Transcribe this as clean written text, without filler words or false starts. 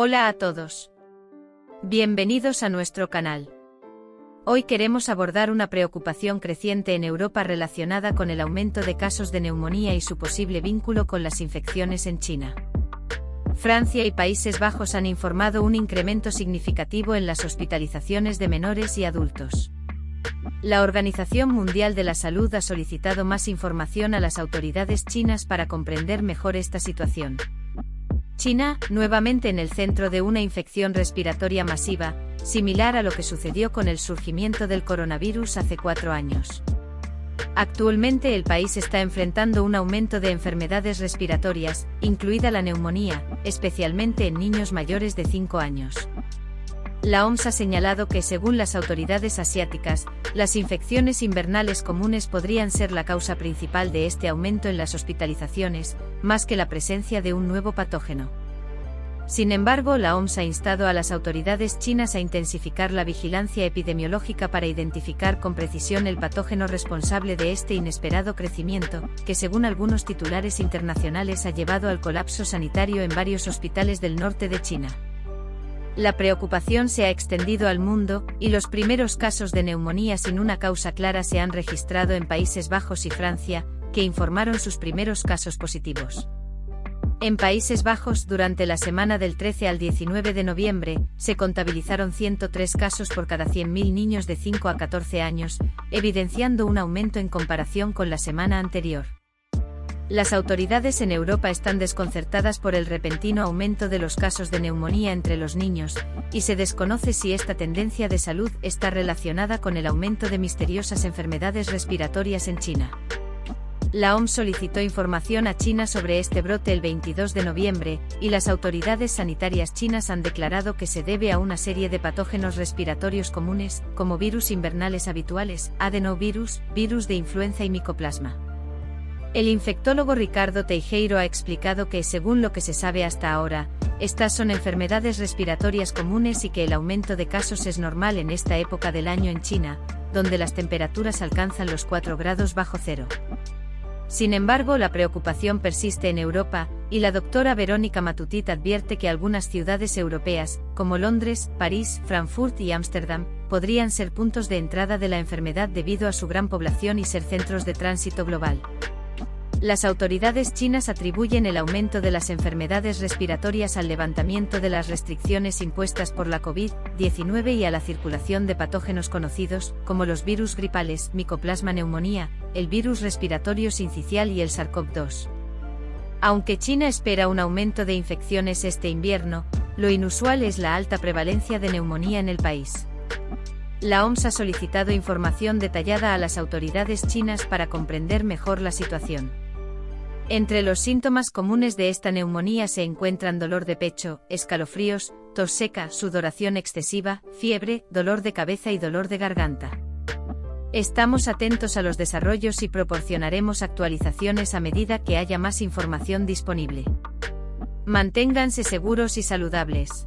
Hola a todos. Bienvenidos a nuestro canal. Hoy queremos abordar una preocupación creciente en Europa relacionada con el aumento de casos de neumonía y su posible vínculo con las infecciones en China. Francia y Países Bajos han informado un incremento significativo en las hospitalizaciones de menores y adultos. La Organización Mundial de la Salud ha solicitado más información a las autoridades chinas para comprender mejor esta situación. China, nuevamente en el centro de una infección respiratoria masiva, similar a lo que sucedió con el surgimiento del coronavirus hace 4 años. Actualmente el país está enfrentando un aumento de enfermedades respiratorias, incluida la neumonía, especialmente en niños mayores de 5 años. La OMS ha señalado que según las autoridades asiáticas, las infecciones invernales comunes podrían ser la causa principal de este aumento en las hospitalizaciones, más que la presencia de un nuevo patógeno. Sin embargo, la OMS ha instado a las autoridades chinas a intensificar la vigilancia epidemiológica para identificar con precisión el patógeno responsable de este inesperado crecimiento, que según algunos titulares internacionales ha llevado al colapso sanitario en varios hospitales del norte de China. La preocupación se ha extendido al mundo, y los primeros casos de neumonía sin una causa clara se han registrado en Países Bajos y Francia, que informaron sus primeros casos positivos. En Países Bajos, durante la semana del 13 al 19 de noviembre, se contabilizaron 103 casos por cada 100.000 niños de 5 a 14 años, evidenciando un aumento en comparación con la semana anterior. Las autoridades en Europa están desconcertadas por el repentino aumento de los casos de neumonía entre los niños, y se desconoce si esta tendencia de salud está relacionada con el aumento de misteriosas enfermedades respiratorias en China. La OMS solicitó información a China sobre este brote el 22 de noviembre, y las autoridades sanitarias chinas han declarado que se debe a una serie de patógenos respiratorios comunes, como virus invernales habituales, adenovirus, virus de influenza y micoplasma. El infectólogo Ricardo Teijeiro ha explicado que, según lo que se sabe hasta ahora, estas son enfermedades respiratorias comunes y que el aumento de casos es normal en esta época del año en China, donde las temperaturas alcanzan los 4 grados bajo cero. Sin embargo, la preocupación persiste en Europa, y la doctora Verónica Matutit advierte que algunas ciudades europeas, como Londres, París, Frankfurt y Ámsterdam, podrían ser puntos de entrada de la enfermedad debido a su gran población y ser centros de tránsito global. Las autoridades chinas atribuyen el aumento de las enfermedades respiratorias al levantamiento de las restricciones impuestas por la COVID-19 y a la circulación de patógenos conocidos, como los virus gripales, Mycoplasma neumonía, el virus respiratorio sincicial y el SARS-CoV-2. Aunque China espera un aumento de infecciones este invierno, lo inusual es la alta prevalencia de neumonía en el país. La OMS ha solicitado información detallada a las autoridades chinas para comprender mejor la situación. Entre los síntomas comunes de esta neumonía se encuentran dolor de pecho, escalofríos, tos seca, sudoración excesiva, fiebre, dolor de cabeza y dolor de garganta. Estamos atentos a los desarrollos y proporcionaremos actualizaciones a medida que haya más información disponible. Manténganse seguros y saludables.